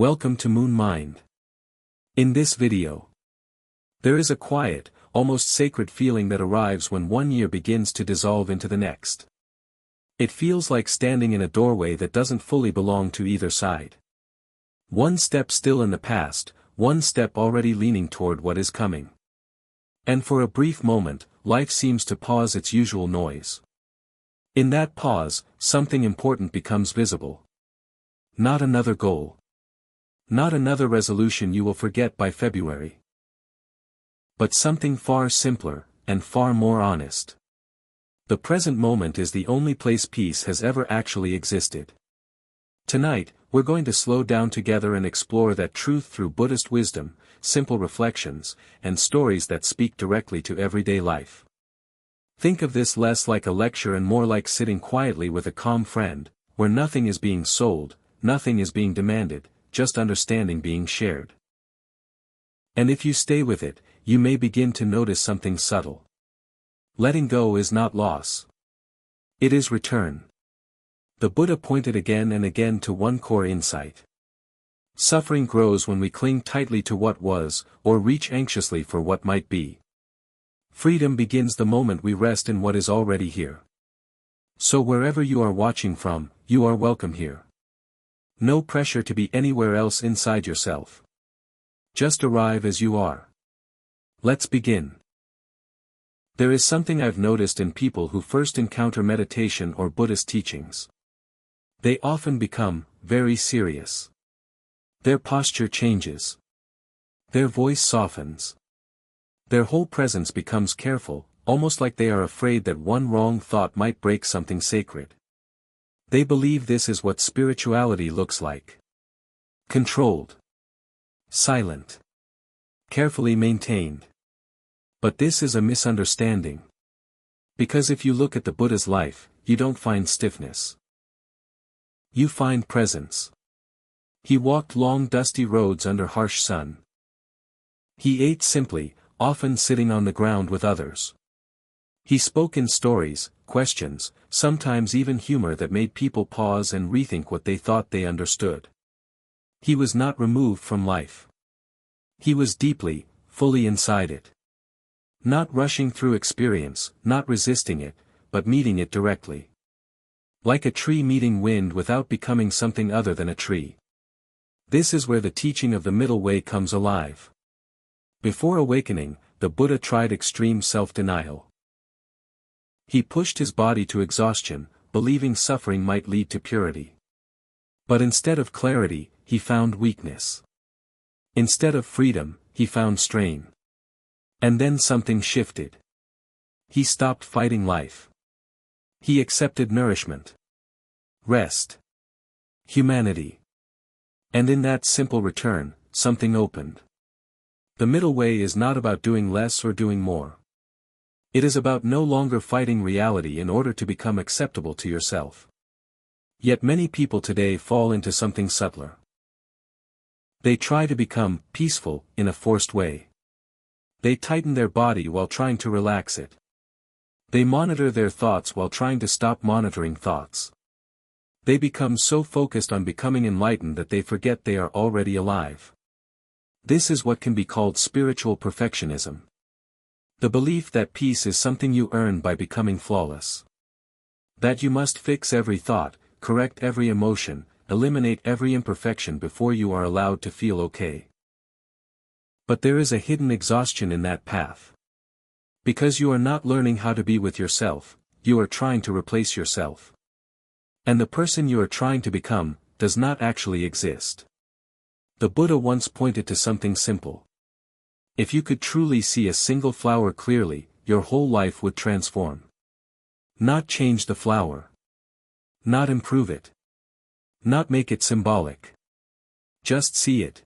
Welcome to Moon Mind. In this video, there is a quiet, almost sacred feeling that arrives when one year begins to dissolve into the next. It feels like standing in a doorway that doesn't fully belong to either side. One step still in the past, one step already leaning toward what is coming. And for a brief moment, life seems to pause its usual noise. In that pause, something important becomes visible. Not another goal. Not another resolution you will forget by February. But something far simpler, and far more honest. The present moment is the only place peace has ever actually existed. Tonight, we're going to slow down together and explore that truth through Buddhist wisdom, simple reflections, and stories that speak directly to everyday life. Think of this less like a lecture and more like sitting quietly with a calm friend, where nothing is being sold, nothing is being demanded, just understanding being shared. And if you stay with it, you may begin to notice something subtle. Letting go is not loss. It is return. The Buddha pointed again and again to one core insight. Suffering grows when we cling tightly to what was, or reach anxiously for what might be. Freedom begins the moment we rest in what is already here. So wherever you are watching from, you are welcome here. No pressure to be anywhere else inside yourself. Just arrive as you are. Let's begin. There is something I've noticed in people who first encounter meditation or Buddhist teachings. They often become very serious. Their posture changes. Their voice softens. Their whole presence becomes careful, almost like they are afraid that one wrong thought might break something sacred. They believe this is what spirituality looks like. Controlled. Silent. Carefully maintained. But this is a misunderstanding. Because if you look at the Buddha's life, you don't find stiffness. You find presence. He walked long dusty roads under harsh sun. He ate simply, often sitting on the ground with others. He spoke in stories, questions, sometimes even humor that made people pause and rethink what they thought they understood. He was not removed from life. He was deeply, fully inside it. Not rushing through experience, not resisting it, but meeting it directly. Like a tree meeting wind without becoming something other than a tree. This is where the teaching of the middle way comes alive. Before awakening, the Buddha tried extreme self-denial. He pushed his body to exhaustion, believing suffering might lead to purity. But instead of clarity, he found weakness. Instead of freedom, he found strain. And then something shifted. He stopped fighting life. He accepted nourishment. Rest. Humanity. And in that simple return, something opened. The middle way is not about doing less or doing more. It is about no longer fighting reality in order to become acceptable to yourself. Yet many people today fall into something subtler. They try to become peaceful in a forced way. They tighten their body while trying to relax it. They monitor their thoughts while trying to stop monitoring thoughts. They become so focused on becoming enlightened that they forget they are already alive. This is what can be called spiritual perfectionism. The belief that peace is something you earn by becoming flawless. That you must fix every thought, correct every emotion, eliminate every imperfection before you are allowed to feel okay. But there is a hidden exhaustion in that path. Because you are not learning how to be with yourself, you are trying to replace yourself. And the person you are trying to become, does not actually exist. The Buddha once pointed to something simple. If you could truly see a single flower clearly, your whole life would transform. Not change the flower. Not improve it. Not make it symbolic. Just see it.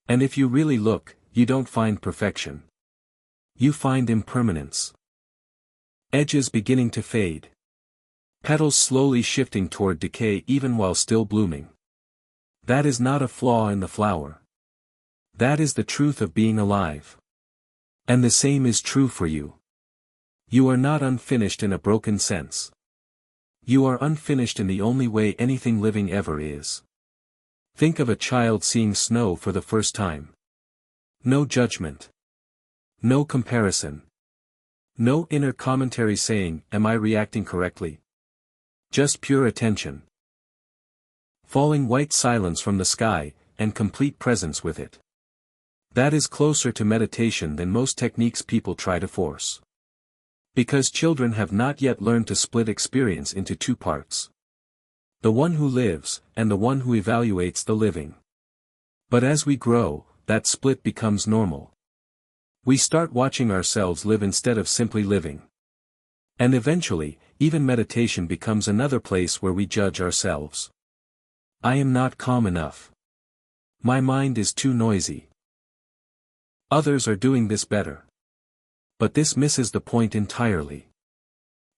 And if you really look, you don't find perfection. You find impermanence. Edges beginning to fade. Petals slowly shifting toward decay even while still blooming. That is not a flaw in the flower. That is the truth of being alive. And the same is true for you. You are not unfinished in a broken sense. You are unfinished in the only way anything living ever is. Think of a child seeing snow for the first time. No judgment. No comparison. No inner commentary saying, "Am I reacting correctly?" Just pure attention. Falling white silence from the sky, and complete presence with it. That is closer to meditation than most techniques people try to force. Because children have not yet learned to split experience into two parts. The one who lives, and the one who evaluates the living. But as we grow, that split becomes normal. We start watching ourselves live instead of simply living. And eventually, even meditation becomes another place where we judge ourselves. I am not calm enough. My mind is too noisy. Others are doing this better. But this misses the point entirely.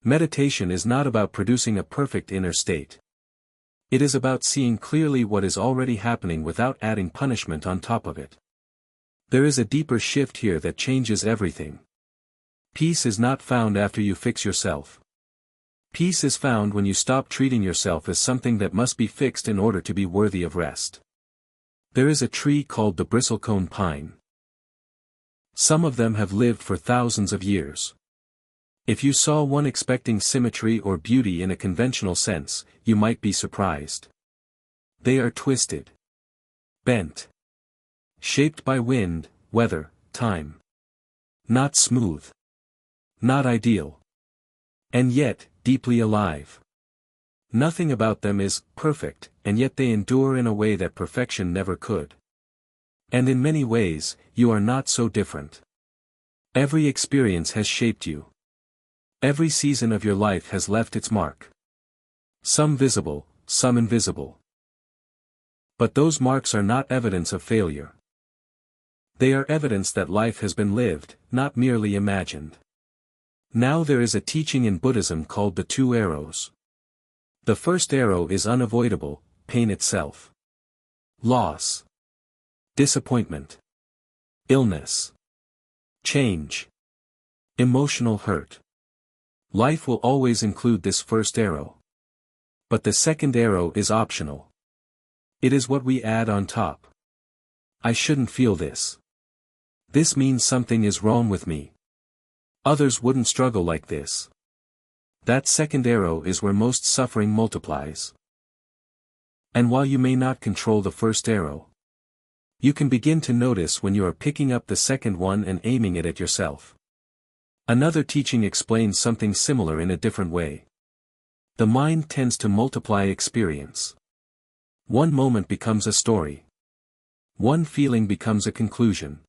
Meditation is not about producing a perfect inner state. It is about seeing clearly what is already happening without adding punishment on top of it. There is a deeper shift here that changes everything. Peace is not found after you fix yourself. Peace is found when you stop treating yourself as something that must be fixed in order to be worthy of rest. There is a tree called the bristlecone pine. Some of them have lived for thousands of years. If you saw one expecting symmetry or beauty in a conventional sense, you might be surprised. They are twisted. Bent. Shaped by wind, weather, time. Not smooth. Not ideal. And yet, deeply alive. Nothing about them is perfect, and yet they endure in a way that perfection never could. And in many ways, you are not so different. Every experience has shaped you. Every season of your life has left its mark. Some visible, some invisible. But those marks are not evidence of failure. They are evidence that life has been lived, not merely imagined. Now there is a teaching in Buddhism called the two arrows. The first arrow is unavoidable, pain itself. Loss. Disappointment. Illness. Change. Emotional hurt. Life will always include this first arrow. But the second arrow is optional. It is what we add on top. I shouldn't feel this. This means something is wrong with me. Others wouldn't struggle like this. That second arrow is where most suffering multiplies. And while you may not control the first arrow, you can begin to notice when you are picking up the second one and aiming it at yourself. Another teaching explains something similar in a different way. The mind tends to multiply experience. One moment becomes a story. One feeling becomes a conclusion.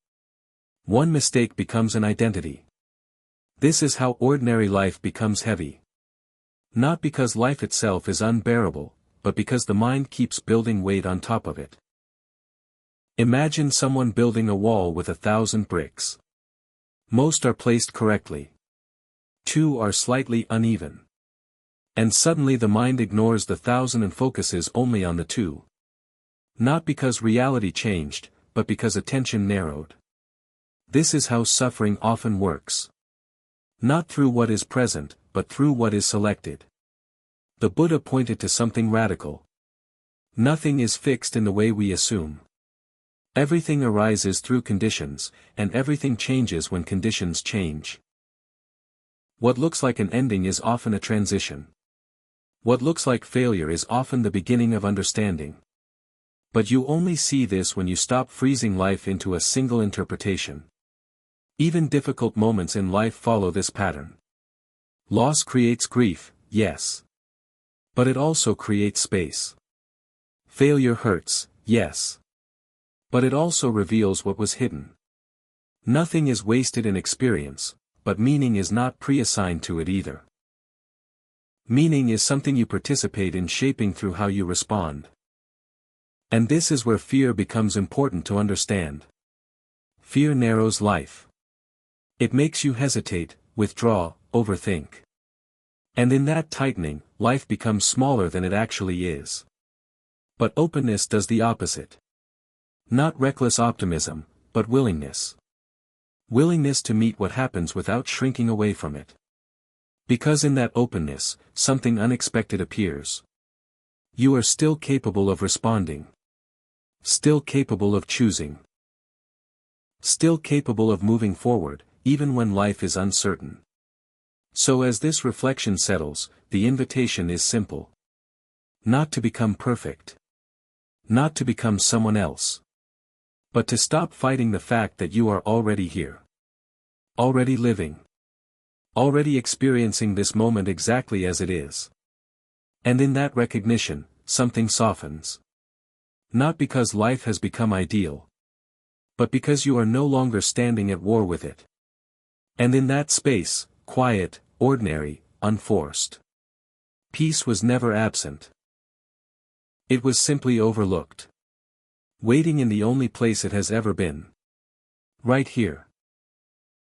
One mistake becomes an identity. This is how ordinary life becomes heavy. Not because life itself is unbearable, but because the mind keeps building weight on top of it. Imagine someone building a wall with 1,000 bricks. Most are placed correctly. 2 are slightly uneven. And suddenly the mind ignores the 1,000 and focuses only on the 2. Not because reality changed, but because attention narrowed. This is how suffering often works. Not through what is present, but through what is selected. The Buddha pointed to something radical. Nothing is fixed in the way we assume. Everything arises through conditions, and everything changes when conditions change. What looks like an ending is often a transition. What looks like failure is often the beginning of understanding. But you only see this when you stop freezing life into a single interpretation. Even difficult moments in life follow this pattern. Loss creates grief, yes. But it also creates space. Failure hurts, yes. But it also reveals what was hidden. Nothing is wasted in experience, but meaning is not pre-assigned to it either. Meaning is something you participate in shaping through how you respond. And this is where fear becomes important to understand. Fear narrows life. It makes you hesitate, withdraw, overthink. And in that tightening, life becomes smaller than it actually is. But openness does the opposite. Not reckless optimism, but willingness. Willingness to meet what happens without shrinking away from it. Because in that openness, something unexpected appears. You are still capable of responding. Still capable of choosing. Still capable of moving forward, even when life is uncertain. So as this reflection settles, the invitation is simple. Not to become perfect. Not to become someone else. But to stop fighting the fact that you are already here. Already living. Already experiencing this moment exactly as it is. And in that recognition, something softens. Not because life has become ideal. But because you are no longer standing at war with it. And in that space, quiet, ordinary, unforced. Peace was never absent. It was simply overlooked. Waiting in the only place it has ever been. Right here.